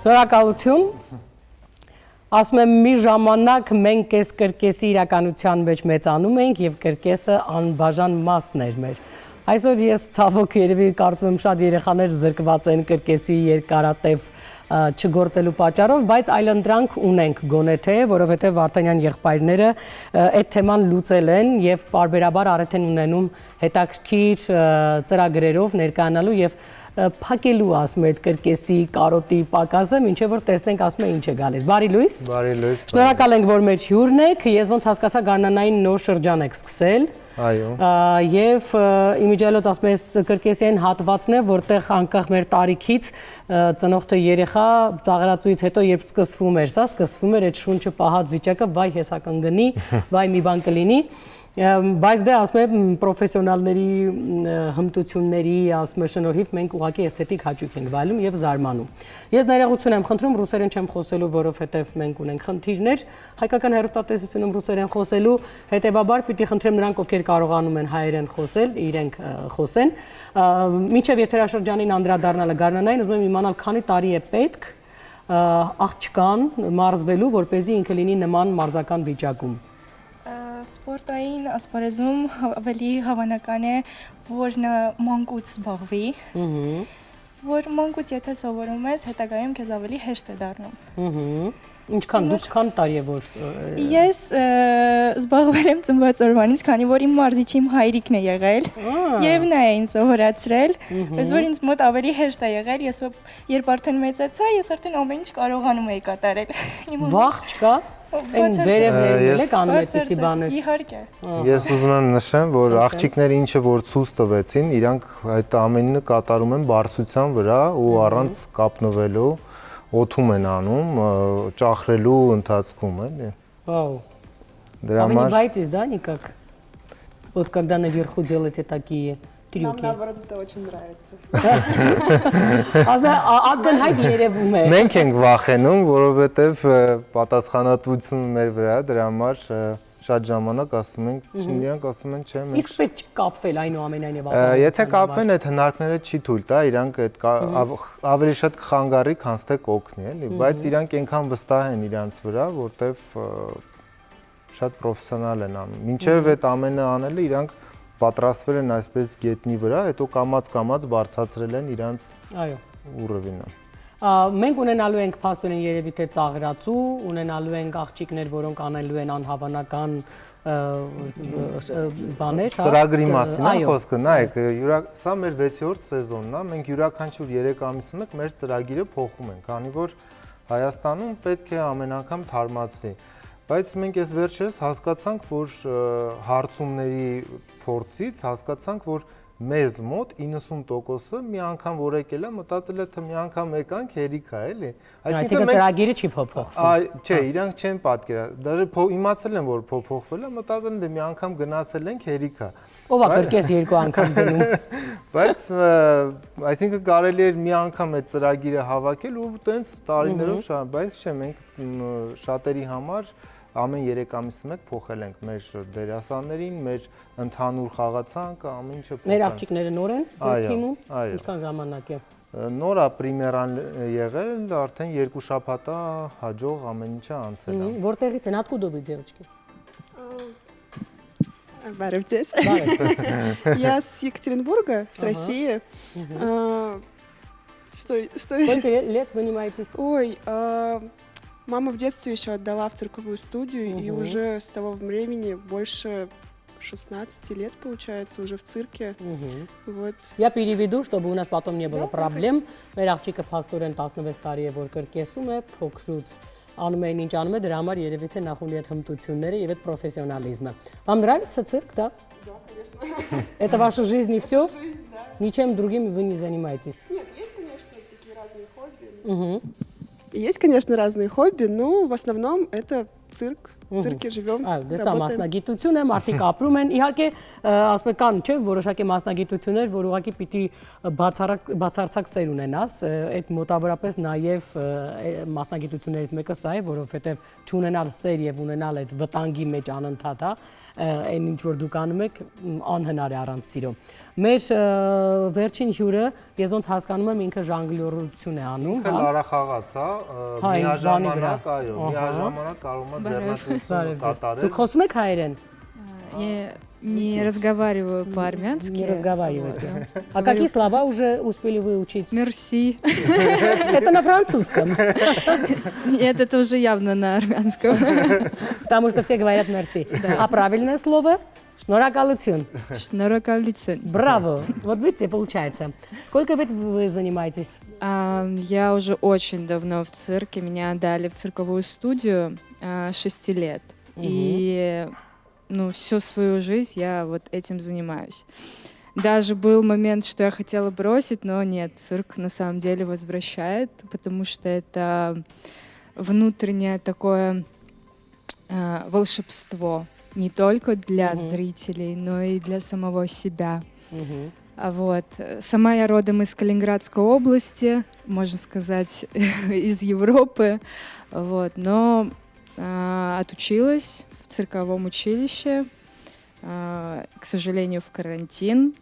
Շնորհակալություն։ Ասում եմ մի ժամանակ մենք այս կրկեսի իրականության մեջ մեծանում ենք եւ կրկեսը անբաժան մասն էր մեր։ Այսօր ես ցավոք երևի կարծում եմ շատ երեխաներ զրկված են կրկեսի երկարատև չգործելու պատճառով, բայց այլընտրանք ունենք գոնե թե, որովհետև Վարդանյան եղբայրները այդ թեման լուծել են եւ պարբերաբար արդեն ունենում հետաքրքիր ծրագրերով ներկայանալու եւ փակելու ասում այդ կրկեսի կարոտի պակասը, ինչեւ որ տեսնենք ասում է ինչ է գալիս։ Բարի լույս։ Բարի լույս։ Շնորհակալ ենք, որ մեր հյուրն եք։ Ես ոնց հասկացա գարնանային նոր շրջան եք սկսել։ Այո։ Եվ իմիջիալոց ասում ես կրկեսային հատվածն է, որտեղ անկախ մեր տարիքից ծնողքը երեխա ծաղրացուից հետո երբ սկսվում էր, սկսվում էր այդ շունչը պահած վիճակը, վայ հեսա կընկնի, վայ մի բան կլինի։ Բայց դե ասում եմ պրոֆեսիոնալների հմտությունների ասում եմ շնորհիվ մենք ուղղակի էսթետիկ հաճույք ենք վայելում եւ զարմանում։ Ես ներողություն եմ խնդրում, ռուսերեն չեմ խոսելու, որովհետեւ մենք ունենք խնդիրներ հայկական հեռուստատեսությունում ռուսերեն խոսելու, հետեւաբար պիտի խնդրեմ նրանք, ովքեր կարողանում են հայերեն խոսել, իրենք խոսեն։ Մինչեւ եթերաշրջանին անդրադառնալը գարնանային, ուզում եմ իմանալ քանի տարի է պետք աղջկան մարզվելու, որպեսզի ինքը լինի նման մարզական վիճակում։ Սպորտային ասպարեզում ավելի հավանական է, որ նա մանկուց զբաղվի, որ մանկուց եթե սովորում ես, հետագայում քեզ ավելի հեշտ է դառնում։ Ինչքան դուք քան տարի է որ Ես զբաղվել եմ ծնված օրվանից, քանի որ իմ մարզիչը իմ հայրիկն է եղել, եւ նա է ինձ սովորացրել, բայց որ ինձ մոտ ավելի հեշտ է եղել, ես երբ արդեն մեծացա, ես արդեն ամեն ինչ կարողանում էի կատարել։ Վախ չկա։ Այն վերևներն եք անում այդպիսի բաներ։ Իհարկե։ Ես ուզում եմ նշեմ, որ աղջիկները ինչը որ ցույց տվեցին, իրանք այդ ամենը կատարում են բարձրության վրա ու առանց կապնվելու, օդում են անում, ճախրելու ընթացքում, էլի։ Վау։ Դրա համար Боитесь, да, никак? Вот когда наверху делаете такие трюки. Нам наоборот это очень нравится. Ակնհայտ երևում է։ մենք ենք վախենում, որովհետև պատասխանատվությունը մեր վրա է, դրա համար շատ ժամանակ ասում ենք, իրանք ասում են, չէ, մենք Իսկ պետք չի կապվել այնուամենայնիվ։ Եթե կապվեն այդ հնարքները չի թույլ տա, իրանք այդ ավելի շատ կխանգարի, քան թե կօգնի, էլի, բայց իրանք այնքան վստահ են իրանց վրա, որտեվ շատ պրոֆեսիոնալ են անում։ Մինչև այդ ամենը անելը իրանք պատրաստվել են այսպես գետնի վրա, հետո կամած բարձրացրել են իրանց ուռովինը։ Մենք ունենալու ենք փաստորեն երևի թե ծաղրացու, ունենալու ենք աղջիկներ, որոնք անելու են անհավանական բաներ, հա։ Ծրագրի մասին է խոսքը, նայեք, սա մեր 6-րդ սեզոնն է, մենք յուրաքանչյուր 3 ամիսում մեկ մեր ծրագիրը փոխում ենք, քանի որ Հայաստանում պետք է ամեն անգամ թարմացվի։ Բայց մենք այս վերջերս հասկացանք, որ հարցումների փորձից հասկացանք, որ մեզ մոտ 90%-ը մի անգամ որ եկել է, մտածել է թե մի անգամ եկանք հերիք է, էլի։ Այսինքն ծրագիրը չի փոփոխվում։ Չէ, իրանք չեն պատկերացրել, դաժե իմացել են, որ փոփոխվել է, մտածել են դե մի անգամ գնացել ենք հերիք է։ Ով է կրկես 2 անգամ գնում։ Բայց այսինքն կարելի էր մի անգամ այդ ծրագիրը հավաքել ու տենց տարիներով շատ, բայց չէ, մենք շատերի համար ամեն 3 ամիսը մեկ փոխել ենք մեր դերասաններին, մեր ընդհանուր խաղացանկը, ամեն ինչը փոխել։ Մեր աղջիկները նոր են ձեր թիմում։ Այո։ Ինչքան ժամանակ է։ Նոր է պրեմիերան եղել, արդեն 2 շաբաթ է հաջող ամեն ինչը անցել է։ Որտեղից են, откуда вы, девочки? Барев здесь. Я с Екатеринбурга, с России. Сколько лет занимаетесь? Ой, мама в детстве еще отдала в цирковую студию, и уже с того времени больше 16 лет, получается, уже в цирке. Вот. Я переведу, чтобы у нас потом не было проблем. Մեր աղջիկը փաստորեն 16 տարի է որ կրկեսում է, փոքրուց անում է ինչ անում է, дրա համար երևի թե նախ ունի այդ հմտությունները եւ այդ պրոֆեսիոնալիզմը. Вам нравится цирк, да? Да, конечно. Это ваша жизнь и все? Жизнь, да. Ничем другим вы не занимаетесь? Нет, есть, конечно, такие разные хобби. Есть, конечно, разные хобби, но в основном это цирк. в цирке живем, Դե սա работаем. մասնագիտություն է, մարդիկ ապրում են։ Իհարկե, ասում եք կան, չէ, որոշակի մասնագիտություններ, որ ուղղակի պիտի բացարձակ սեր ունենաս, այդ մոտավորապես նաև մասնագիտություններից մեկը սա է, որովհետև չունենալ սեր եւ ունենալ այդ վտանգի մեջ անընդհատ, այն ինչ որ դուք անում եք, անհնար է առանց սիրո։ Մեր վերջին հյուրը, ես ոնց հասկանում եմ, ինքը ժանգլյորություն է անում, Ինքը լարախաղաց, միաժամանակ, այո, միաժամանակ կարող է ձեռնարկություն կատարել։ Դուք խոսում եք հայերեն։ Я не разговариваю по-армянски. Не разговариваете. А какие слова уже успели выучить? Мерси. Это на французском. Нет, это уже явно на армянском. Потому что все говорят мерси. А правильное слово? Шнуракалыцин. Шнуракалыцин. Браво. Вот видите, получается. Сколько лет вы занимаетесь? Я уже очень давно в цирке. Меня отдали в цирковую студию 6 лет. И всю свою жизнь я вот этим занимаюсь. Даже был момент, что я хотела бросить, но нет, цирк на самом деле возвращает, потому что это внутреннее такое волшебство. Не только для зрителей, но и для самого себя. Вот. Сама я родом из Калининградской области, можно сказать, из Европы. Вот. Но отучилась в цирковом училище, к сожалению, в карантин.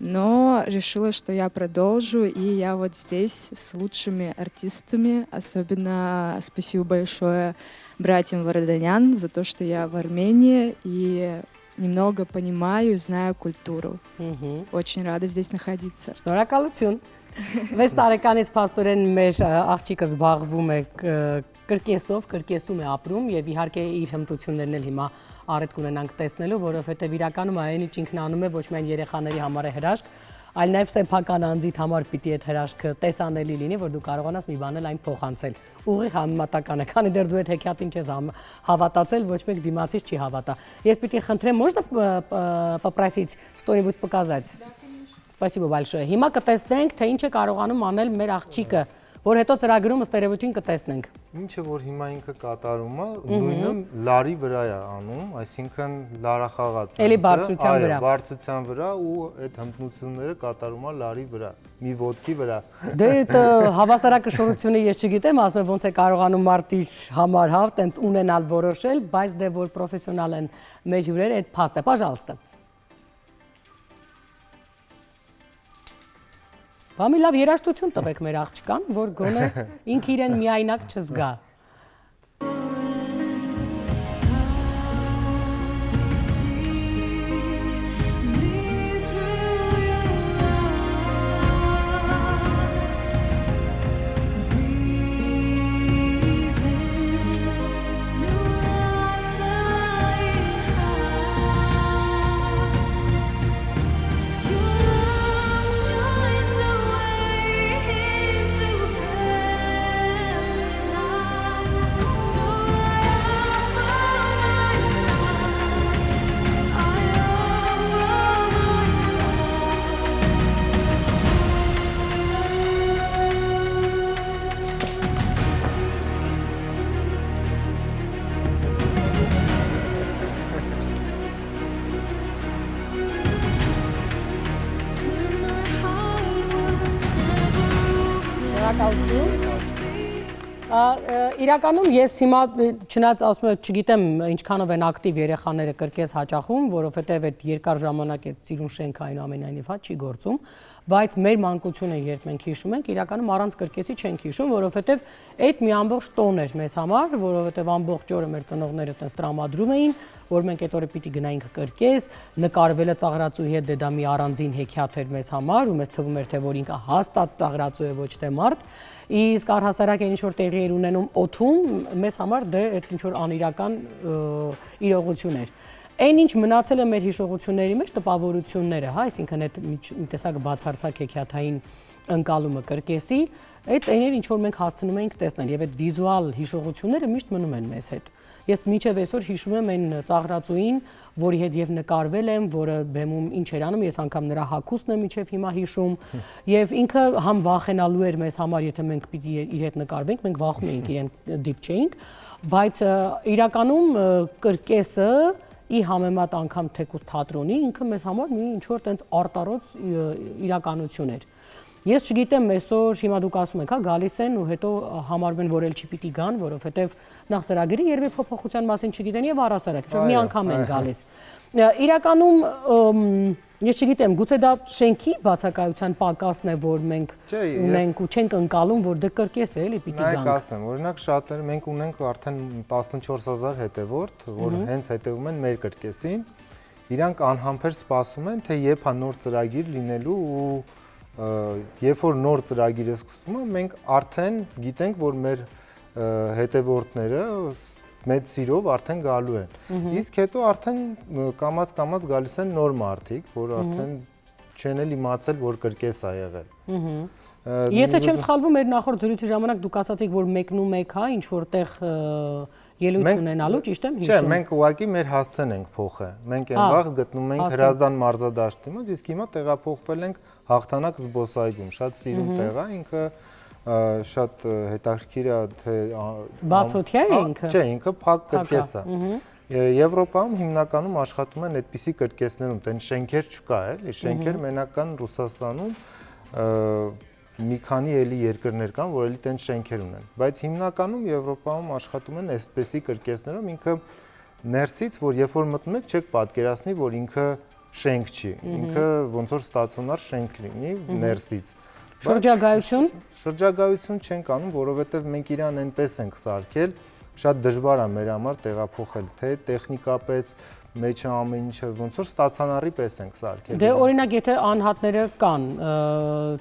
Но решила, что я продолжу, и я вот здесь с лучшими артистами. Особенно спасибо большое братьям Варданян за то, что я в Армении и немного понимаю, знаю культуру. Очень рада здесь находиться. Շնորհակալություն։ 6 տարեկանից փաստորեն մեր աղջիկը զբաղվում է կրկեսով, կրկեսում է ապրում եւ իհարկե իր հմտություններն էլ հիմա առիթ կունենանք տեսնելու, որովհետեւ իրականում այն ինչ ինքն անում է ոչ միայն երեխաների համար է հրաշք, այլ նաև սեփական անձիդ համար պիտի այդ հրաշքը տեսանելի լինի, որ դու կարողանաս մի բան էլ այն փոխանցել։ Ուղիղ համեմատական է, քանի դեռ դու այդ հեքիաթին չես հավատացել, ոչ մեկ դիմացից չի հավատա։ Ես պիտի խնդրեմ, можно попросить что-нибудь показать? Спасибо большое։ Հիմա կտեսնենք, թե ինչ է կարողանում անել մեր աղջիկը, որ հետո ծրագրում ըստ երևույթին կտեսնենք։ Ինչը որ հիմա ինքը կատարում է, նույնը լարի վրա է անում, այսինքն լարախաղաց։ Էլի բարձրության վրա։ Այո, բարձրության վրա ու այդ հմտությունները կատարում է լարի վրա, մի ոտքի վրա։ Դե այդ հավասարակշռությունը ես չգիտեմ, ասում եմ ոնց է կարողանում մարդի համար տենց ունենալ որոշել, բայց դե որ պրոֆեսիոնալ են մեր հյուրերը, այդ փաստ է, пожалуйста։ Բամի լավ երաժշտություն տվեք մեր աղջկան, որ գոնե ինք իրեն միայնակ չզգա։ Իրականում ես հիմա չնայած ասում եմ, չգիտեմ ինչքանով են ակտիվ երեխաները կրկես հաճախում, որովհետև այդ երկար ժամանակ այդ սիրուն շենքը այնուամենայնիվ չի գործում, բայց մեր մանկությունը երբ մենք հիշում ենք, իրականում առանց կրկեսի չենք հիշում, որովհետև այդ մի ամբողջ տոն էր մեզ համար, որովհետև ամբողջ օրը մեր ծնողները այդպես տրամադրում էին, որ մենք այդ օրը պիտի գնայինք կրկես, նկարվելը ծաղրածուի հետ դե դա մի առանձին հեքիաթ էր մեզ համար, ու մեզ թվում էր թե որ ինքը հաստատ ծաղրածու է, ոչ թե մարդ, իսկ առհասարակ այն ինչ որ տեղի էր ունենում օդում, մեզ համար դե այդ ինչ որ անիրական իրողություն էր։ Այն ինչ մնացել է մեր հիշողությունների մեջ տպավորությունները, հա, այսինքն այդ մի տեսակ բացարձակ հեքիաթային ընկալումը կրկեսի, այդ էներ ինչ որ մենք հասցնում ենք տեսնել եւ այդ վիզուալ հիշողությունները միշտ մնում են մեզ հետ։ Ես մինչև այսօր հիշում եմ այն ծաղրածուին, որի հետ եւ նկարվել եմ, որը բեմում ինչ էր անում, ես անգամ նրա հագուստն եմ մինչև հիմա հիշում, եւ ինքը համ վախենալու էր մեզ համար, եթե մենք պիտի իր հետ նկարվենք, մենք վախում էինք իրեն դիպչեինք, բայց իրականում կրկեսը ի համեմատ անգամ թեկուզ թատրոնի ինքը մեզ համար մի ինչ որ տենց արտարոց իրականություն էր։ Ես չգիտեմ այսօր հիմա դուք ասում եք, հա, գալիս են ու հետո համարում են, որ էլ չի պիտի գան, որովհետև նախ ծրագրի երևի փոփոխության մասին չգիտեն եւ առասարակ, որ մի անգամ են գալիս։ Իրականում ես չգիտեմ, գուցե դա շենքի բացակայության պակասն է, որ մենք ունենք ու չենք ընկալում, որ դե կրկես է, էլի պիտի գանք։ Նայեք, ասեմ, օրինակ շատերը մենք ունենք արդեն 14000 հետևորդ, որ հենց հետևում են մեր կրկեսին, իրանք անհամբեր սպասում են, թե երբ է նոր ծրագիր լինելու ու երբ որ նոր ծրագիրը սկսվում է, մենք արդեն գիտենք, որ մեր հետևորդները մեծ սիրով արդեն գալու են։ Իսկ հետո արդեն կամաց գալիս են նոր մարդիկ, որ արդեն չեն էլ իմացել, որ կրկես է եղել։ Եթե չեմ սխալվում, մեր նախորդ զրույցի ժամանակ դուք ասացիք, որ մեկնում եք, հա, ինչ որտեղ ելույթ ունենալու, ճիշտ եմ հիշում։ Չէ, մենք ուղղակի մեր հասցեն ենք փոխը։ Մենք այնտեղ գտնում ենք Հրազդան մարզադաշտի մոտ, իսկ հիմա տեղափոխվել ենք Հաղթանակ զբոսայգում, շատ սիրուն տեղ է, ինքը շատ հետաքրքիր է, թե բացօթյա է ինքը։ Չէ, ինքը փակ կրկես է։ Եվրոպայում հիմնականում աշխատում են այդպիսի կրկեսներում, տենց շենքեր չկա, էլի, շենքեր մենակ կան Ռուսաստանում, մի քանի էլի երկրներ կան, որ էլի տենց շենքեր ունեն, բայց հիմնականում Եվրոպայում աշխատում են այսպիսի կրկեսներով, ինքը ներսից, որ երբ որ մտնում եք, չեք պատկերացնի, որ ինքը շենք չի, ինքը ոնց որ ստացիոնար շենք լինի ներսից։ Շրջագայություն չենք անում, որովհետև մենք իրան այնպես ենք սարքել, շատ դժվար է մեր համար տեղափոխել, թե տեխնիկապես մեջը ամեն ինչը ոնց որ ստացիոնարի պես ենք սարքել։ Դե օրինակ, եթե անհատները կան,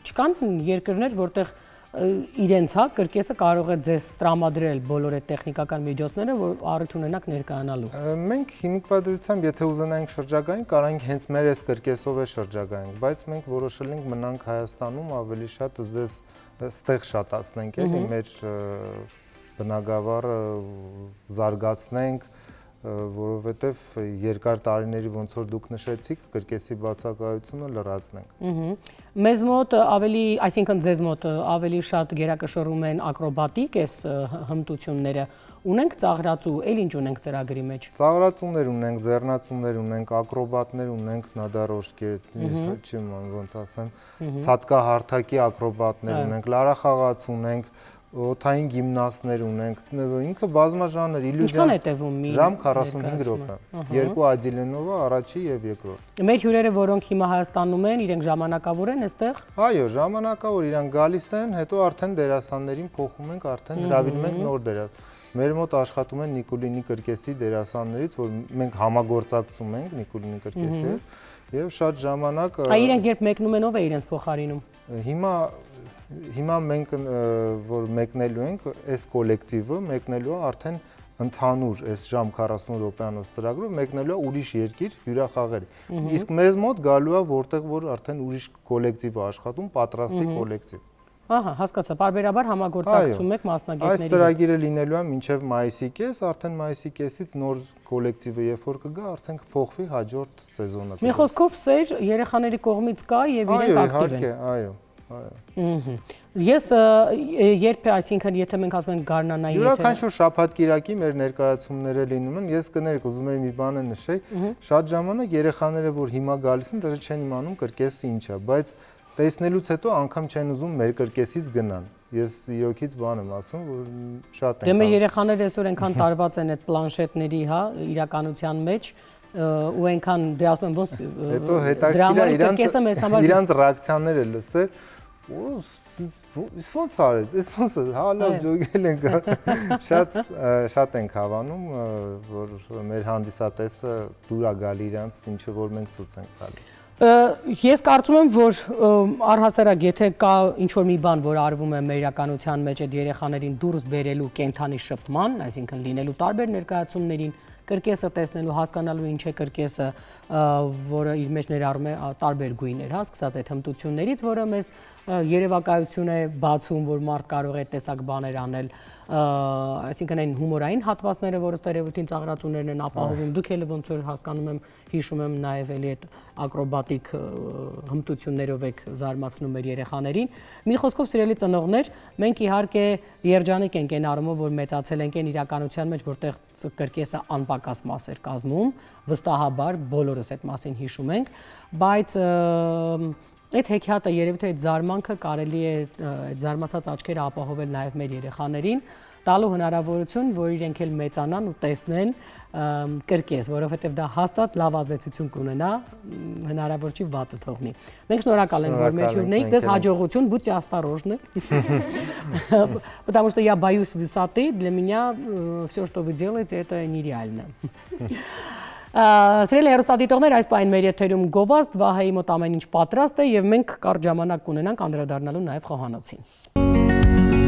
չկան երկրներ, որտեղ իրենց, հա, կրկեսը կարող է ձեզ տրամադրել բոլոր այդ տեխնիկական միջոցները, որ առիթ ունենաք ներկայանալու։ Մենք հիմիկվադրությամբ, եթե ուզենայինք շրջագային, կարող ենք հենց մեր այս կրկեսով է շրջագայինք, բայց մենք որոշել ենք մնանք Հայաստանում, ավելի շատ ստեղ շատացնենք, էլի մեր բնակավարը զարգացնենք, որովհետև երկար տարիների ոնց որ դուք նշեցիք, կրկեսի բացակայությունը լրացնենք։ Մեզ մոտ ավելի, այսինքն ձեզ մոտ ավելի շատ գերակշռում են ակրոբատիկ այս հմտությունները, ունենք ծաղրածու, էլ ինչ ունենք ծրագրի մեջ։ Ծաղրածուներ ունենք, ձեռնածուներ ունենք, ակրոբատներ ունենք, նադարոշկե, չեմ ոնց ասեմ, ցածկահարթակի ակրոբատներ ունենք, լարախաղաց ունենք, օթային գիմնաստներ ունենք, ինքը բազմաժանր, իլյուզիա։ Ինչքան է տևում մի ժամ 45 րոպե։ Երկու Ադիլենովա, առաջի եւ երկրորդ։ Մեր հյուրերը, որոնք հիմա Հայաստանում են, իրենք ժամանակավոր են այստեղ։ Այո, ժամանակավոր, իրանք գալիս են, հետո արդեն դերասաններին փոխում ենք, արդեն հրավիրում ենք նոր դերասան։ Մեր մոտ աշխատում են Նիկոլինի կրկեսի դերասաններից, որ մենք համագործակցում ենք Նիկոլինի կրկեսի հետ եւ շատ ժամանակ։ Իրենք երբ մեկնում են, ով է իրենց փոխարինում։ Հիմա մենք որ մեկնելու ենք, այս կոլեկտիվը մեկնելու է արդեն ընդհանուր այս ժամ 40 րոպեանոց ծրագրով մեկնելու է ուրիշ երկիր հյուրախաղերի։ Իսկ մեզ մոտ գալու է որտեղ որ արդեն ուրիշ կոլեկտիվ է աշխատում, պատրաստի կոլեկտիվ։ Ահա, հասկացա, բարբերաբար համագործակցում եք մասնագետների։ Այս ծրագիրը լինելու է մինչև մայիսի կես, արդեն մայիսի կեսից նոր կոլեկտիվը երբ որ կգա, արդեն կփոխվի հաջորդ սեզոնը։ Մի խոսքով սեր երեխաների կողմից կա եւ իրենք ակտիվ են։ Այո։ Ես երբ է, այսինքն եթե մենք ասում ենք գարնանային յուրաքանչյուր շաբաթ-կիրակի մեր ներկայացումները լինում են, ես կներեք, ուզում եմ մի բան նշել, շատ ժամանակ երեխաները, որ հիմա գալիս են, դեռ չեն իմանում կրկեսը ինչ է, բայց տեսնելուց հետո անգամ չեն ուզում մեր կրկեսից գնան։ Ես իրոքից բան եմ ասում, որ շատ են։ Դե մեր երեխաները այսօր այնքան տարված են այդ պլանշետների, հա, իրականության մեջ, ու այնքան դե ասում եմ ոնց հետո հետաքրքիր է իրանց ռեակցիաները լսել, ոնց արես, ոնց հալա ջոգել ենք, շատ ենք հավանում, որ մեր հանդիսատեսը դուր է գալի իրանց, ինչը որ մենք ցույց ենք տալիս։ Ես կարծում եմ, որ առհասարակ եթե կա ինչ-որ մի բան, որ արվում է մեր իրականության մեջ այդ երեխաներին դուրս բերելու կենթանի շփման, այսինքն լինելու տարբեր ներկայացումներին, կրկեսը տեսնելու, հասկանալու ինչ է կրկեսը, որը իր մեջ ներառում է տարբեր գույներ, հա, սկսած այդ հմտություններից, որը մեզ երևակայություն է բացում, որ մարդ կարող է տեսակ բաներ անել, այսինքն այն հումորային հատվածները, որը ստերեոտիպ ծաղրածուներն են ապահովում, դուք էլ ոնց որ հասկանում եմ, հիշում եմ նաև էլի այդ ակրոբատիկ հմտություններով եք զարմացնում մեր երեխաներին։ Մի խոսքով սիրելի ծնողներ, մենք իհարկե երջանիկ ենք այն առումով, որ մեծացել ենք այն իրականության մեջ, որտեղ կրկեսը անպակաս մաս էր կազմում, վստահաբար բոլորս այդ մասին հիշում ենք, բայց այդ հեքիաթը երևի թե այդ զարմանքը կարելի է այդ զարմացած աչքերը ապահովել նաև մեր երեխաներին, տալու հնարավորություն, որ իրենք էլ մեծանան ու տեսնեն կրկես, որովհետև դա հաստատ լավ ազդեցություն կունենա, հնարավոր չի վատը թողնի։ Մենք շնորհակալ ենք, որ մեր հյուրն եք, դες հաջողություն, будьте осторожны, потому что я боюсь высоты, для меня все, что вы делаете, это нереально. Սիրելի հեռուստադիտողներ, այս պահին մեր եթերում գովազդ, Վահեի մոտ ամեն ինչ պատրաստ է եւ մենք կարճ ժամանակ կունենանք անդրադառնալու նաեւ խոհանոցին։